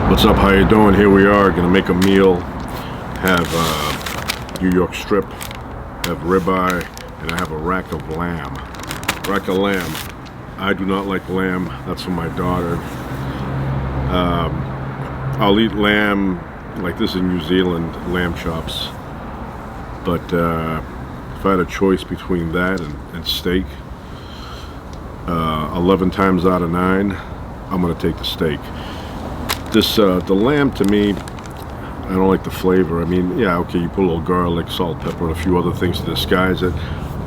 What's up? How you doing? Here we are gonna make a meal. Have New York strip, have ribeye, and I have a rack of lamb. Rack of lamb. I do not like lamb. That's for my daughter. I'll eat lamb like this in New Zealand, lamb chops. But if I had a choice between that and steak, 11 times out of 9, I'm gonna take the steak. The lamb, to me, I don't like the flavor. I mean, yeah, okay, you put a little garlic, salt, pepper, and a few other things to disguise it.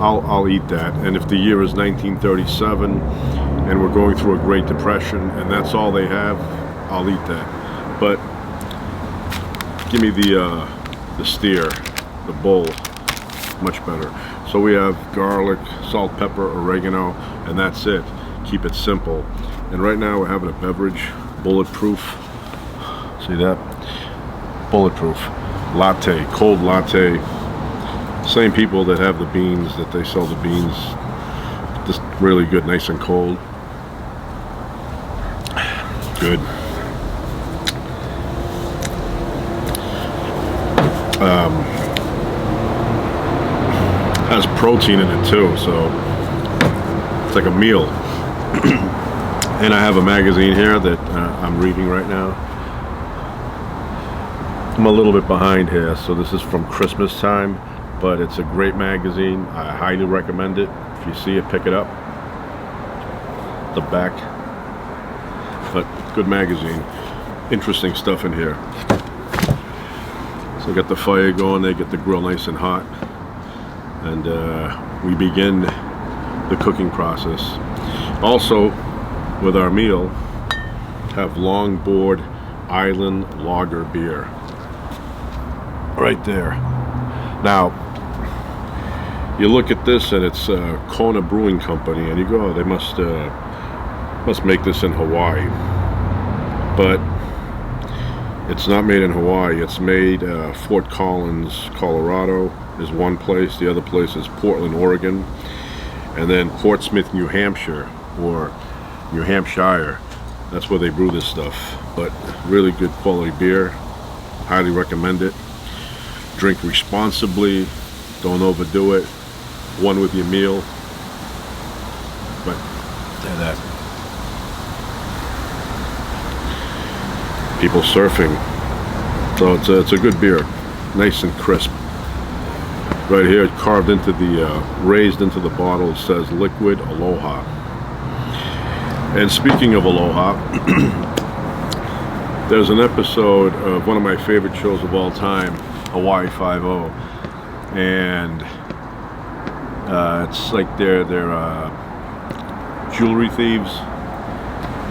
I'll eat that. And if the year is 1937 and we're going through a Great Depression and that's all they have, I'll eat that. But give me the steer, the bull, much better. So we have garlic, salt, pepper, oregano, and that's it. Keep it simple. And right now we're having a beverage, Bulletproof. See that? Bulletproof latte, cold latte. Same people that have the beans, that they sell the beans. Just really good, nice and cold. Good. Has protein in it too, so it's like a meal. And I have a magazine here that I'm reading right now. I'm a little bit behind here, so this is from Christmas time, but it's a great magazine. I highly recommend it. If you see it, pick it up. The back, but good magazine. Interesting stuff in here. So I got the fire going, they get the grill nice and hot, and we begin the cooking process. Also, with our meal, have Longboard Island Lager beer. Right there. Now, you look at this and it's Kona Brewing Company, and you go, oh, they must make this in Hawaii. But it's not made in Hawaii. It's made Fort Collins, Colorado is one place. The other place is Portland, Oregon, and then Portsmouth, New Hampshire, or New Hampshire. That's where they brew this stuff. But really good quality beer. Highly recommend it. Drink responsibly, don't overdo it. One with your meal. But yeah, that. People surfing. So it's a good beer. Nice and crisp. Right here, carved into the, raised into the bottle, it says Liquid Aloha. And speaking of Aloha, there's an episode of one of my favorite shows of all time, Hawaii Five-0, and it's like they're jewelry thieves.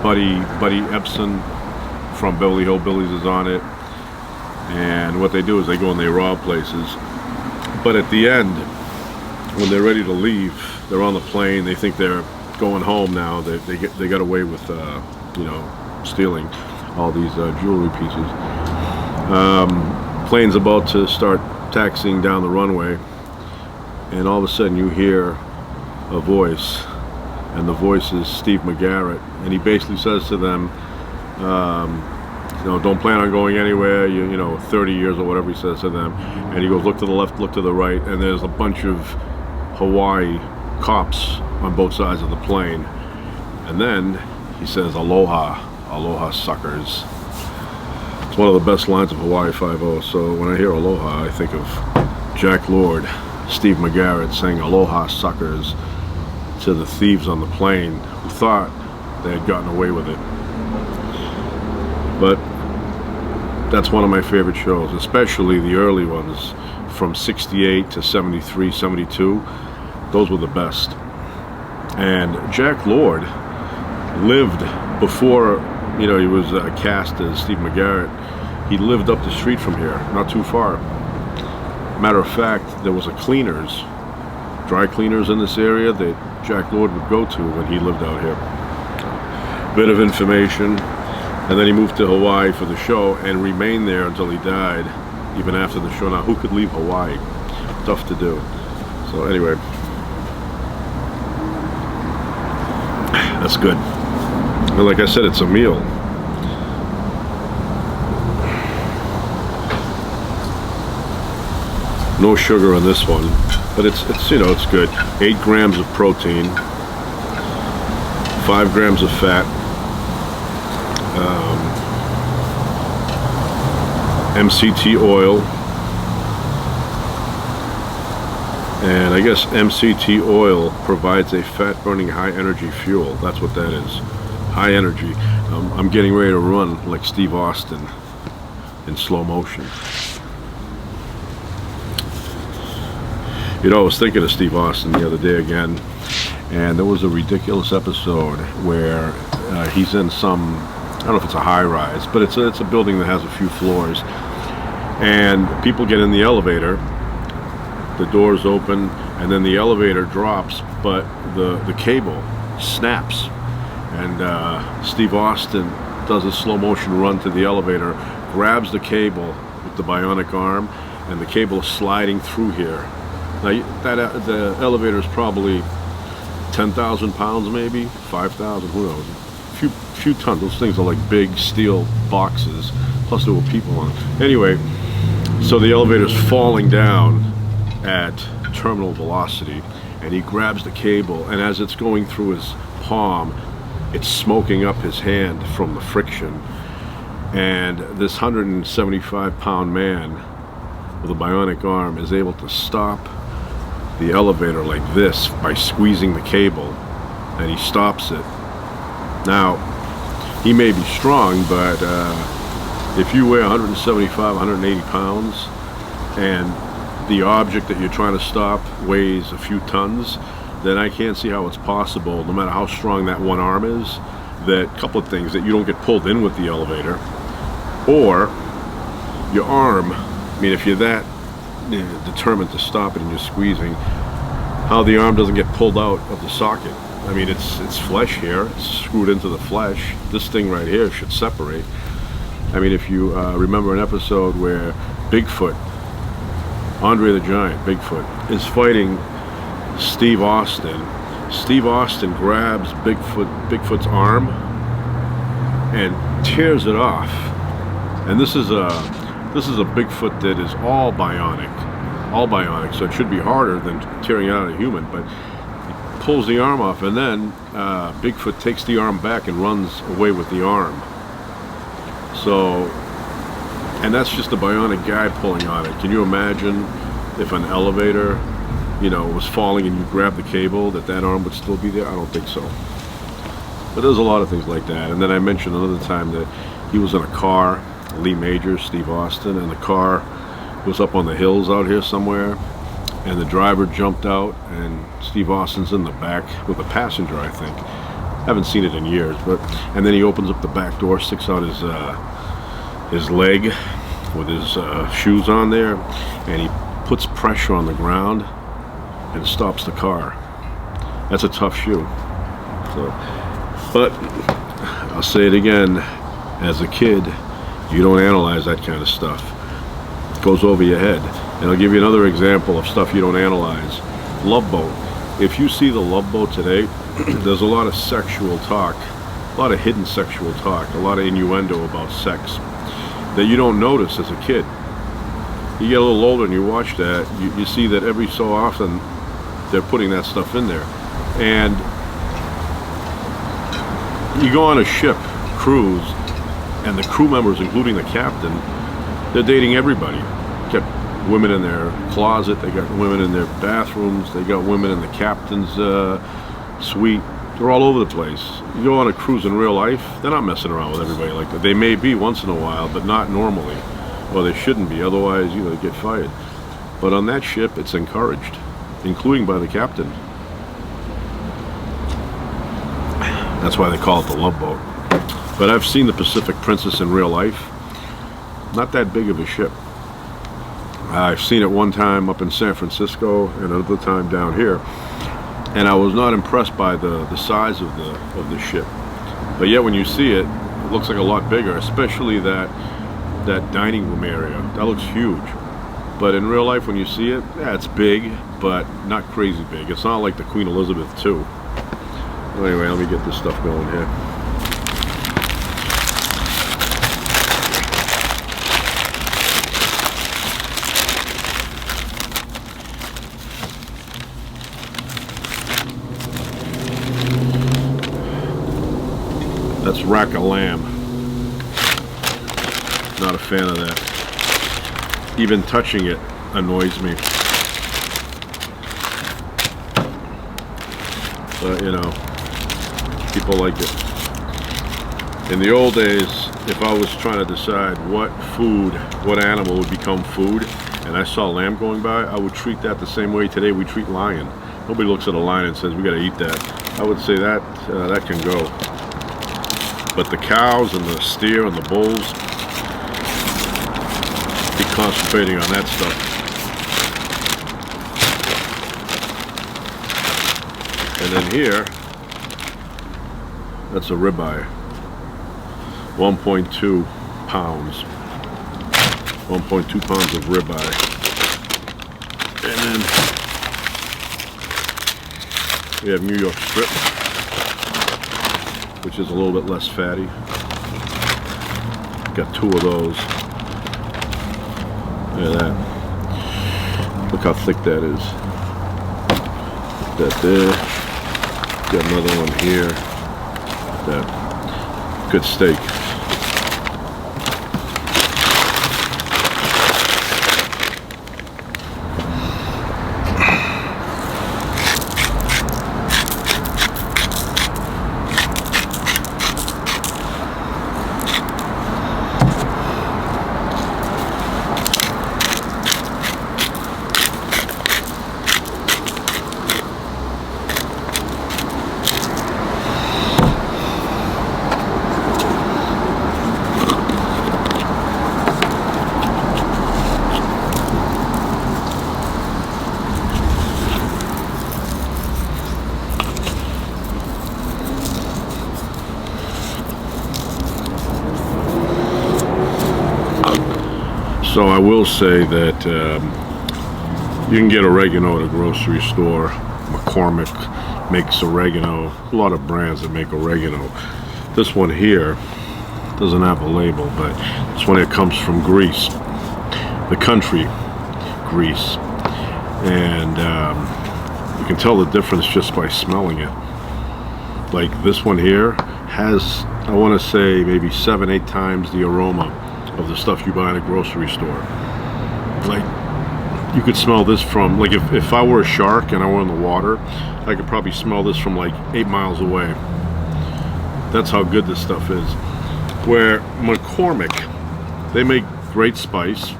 Buddy Ebsen from Beverly Hillbillies is on it, and what they do is they go and they rob places. But at the end, when they're ready to leave, they're on the plane. They think they're going home now. They got away with stealing all these jewelry pieces. Plane's about to start taxiing down the runway, and all of a sudden you hear a voice, and the voice is Steve McGarrett, and he basically says to them, don't plan on going anywhere, 30 years or whatever he says to them. And he goes, look to the left, look to the right, and there's a bunch of Hawaii cops on both sides of the plane. And then he says, aloha, aloha suckers. It's one of the best lines of Hawaii Five-0. So when I hear aloha, I think of Jack Lord, Steve McGarrett saying aloha suckers to the thieves on the plane who thought they had gotten away with it. But that's one of my favorite shows, especially the early ones from 68 to 73, 72. Those were the best. And Jack Lord lived before, he was cast as Steve McGarrett. He lived up the street from here, not too far. Matter of fact, there was a dry cleaners in this area that Jack Lord would go to when he lived out here. Bit of information. And then he moved to Hawaii for the show and remained there until he died, even after the show. Now, who could leave Hawaii? Tough to do. So anyway, that's good. And like I said, it's a meal. No sugar on this one, but it's you know, it's good. 8 grams of protein, 5 grams of fat, MCT oil, and I guess MCT oil provides a fat-burning, high-energy fuel. That's what that is, high energy. I'm getting ready to run like Steve Austin in slow motion. You know, I was thinking of Steve Austin the other day again, and there was a ridiculous episode where he's in some, I don't know if it's a high-rise, but it's a building that has a few floors, and people get in the elevator, the doors open, and then the elevator drops, but the cable snaps, and Steve Austin does a slow-motion run to the elevator, grabs the cable with the bionic arm, and the cable is sliding through here. Now, the elevator is probably 10,000 pounds, maybe 5,000, who knows? Few tons. Those things are like big steel boxes. Plus, there were people on it. Anyway, so the elevator's falling down at terminal velocity, and he grabs the cable, and as it's going through his palm, it's smoking up his hand from the friction. And this 175-pound man with a bionic arm is able to stop the elevator like this by squeezing the cable, and he stops it. Now, he may be strong, but if you weigh 175, 180 pounds, and the object that you're trying to stop weighs a few tons, then I can't see how it's possible, no matter how strong that one arm is, that couple of things, that you don't get pulled in with the elevator, or your arm, I mean, if you're that determined to stop it and you're squeezing, how the arm doesn't get pulled out of the socket. I mean, it's flesh here, it's screwed into the flesh. This thing right here should separate. I mean, if you remember an episode where Bigfoot, Andre the Giant, Bigfoot, is fighting Steve Austin. Steve Austin grabs Bigfoot's arm and tears it off. And this is a Bigfoot that is all bionic, so it should be harder than tearing out a human, but he pulls the arm off, and then Bigfoot takes the arm back and runs away with the arm. So, and that's just a bionic guy pulling on it. Can you imagine if an elevator, you know, was falling and you grabbed the cable, that arm would still be there? I don't think so. But there's a lot of things like that. And then I mentioned another time that he was in a car, Lee Majors, Steve Austin, and the car was up on the hills out here somewhere, and the driver jumped out, and Steve Austin's in the back with a passenger, I think. Haven't seen it in years, and then he opens up the back door, sticks out his leg with his shoes on there, and he puts pressure on the ground and stops the car. That's a tough shoe. So, but I'll say it again, as a kid, you don't analyze that kind of stuff. It goes over your head. And I'll give you another example of stuff you don't analyze. Love Boat. If you see the Love Boat today, there's a lot of sexual talk, a lot of hidden sexual talk, a lot of innuendo about sex that you don't notice as a kid. You get a little older and you watch that, you see that every so often they're putting that stuff in there. And you go on a ship, cruise, and the crew members, including the captain, they're dating everybody. Got women in their closet, they got women in their bathrooms, they got women in the captain's suite. They're all over the place. You go on a cruise in real life, they're not messing around with everybody like that. They may be once in a while, but not normally. Well, they shouldn't be, otherwise, you know, they get fired. But on that ship, it's encouraged, including by the captain. That's why they call it the Love Boat. But I've seen the Pacific Princess in real life. Not that big of a ship. I've seen it one time up in San Francisco and another time down here, and I was not impressed by the size of the ship. But yet when you see it, it looks like a lot bigger, especially that dining room area. That looks huge. But in real life, when you see it, yeah, it's big, but not crazy big. It's not like the Queen Elizabeth II. Anyway, let me get this stuff going here. this rack of lamb. Not a fan of that. Even touching it annoys me. But you know, people like it. In the old days, if I was trying to decide what animal would become food, and I saw lamb going by, I would treat that the same way today we treat lion. Nobody looks at a lion and says, we gotta eat that. I would say that that can go. But the cows and the steer and the bulls, be concentrating on that stuff. And then here, that's a ribeye. 1.2 pounds. 1.2 pounds of ribeye. And then we have New York strip, which is a little bit less fatty. Got 2 of those. Look at that. Look how thick that is. Put that there. Got another one here. That good steak. So I will say that you can get oregano at a grocery store. McCormick makes oregano. A lot of brands that make oregano. This one here doesn't have a label, but this one, it comes from Greece, the country, Greece. And you can tell the difference just by smelling it. Like this one here has, I want to say, maybe 7-8 times the aroma of the stuff you buy in a grocery store. Like, you could smell this from, like, if I were a shark and I were in the water, I could probably smell this from like 8 miles away. That's how good this stuff is. Where McCormick, they make great spice,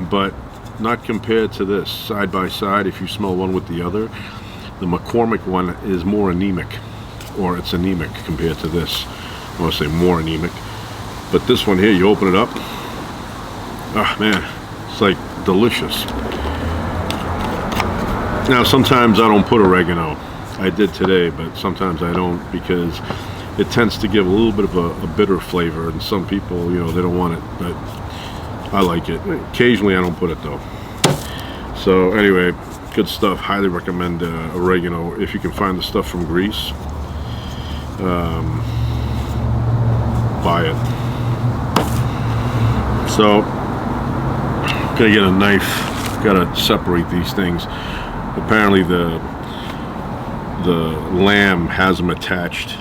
but not compared to this. Side by side, if you smell one with the other, the McCormick one is more anemic, or it's anemic compared to this. I want to say more anemic. But this one here, you open it up, ah man, it's like delicious. Now sometimes I don't put oregano. I did today, but sometimes I don't, because it tends to give a little bit of a bitter flavor, and some people, you know, they don't want it, but I like it. Occasionally I don't put it though. So anyway, good stuff. Highly recommend oregano if you can find the stuff from Greece. Buy it. So, gonna get a knife, gotta separate these things. Apparently the lamb has them attached,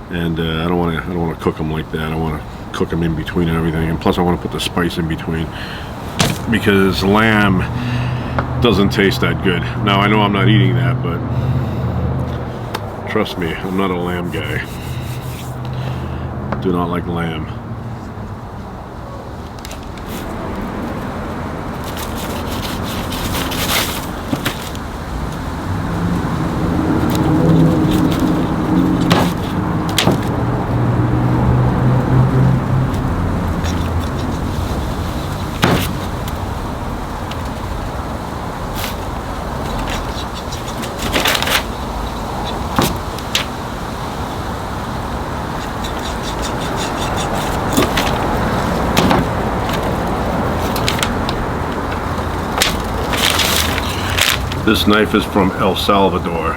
and I don't want to cook them like that. I want to cook them in between and everything, and plus I want to put the spice in between, because lamb doesn't taste that good. Now I know I'm not eating that, but trust me, I'm not a lamb guy. Do not like lamb. This knife is from El Salvador.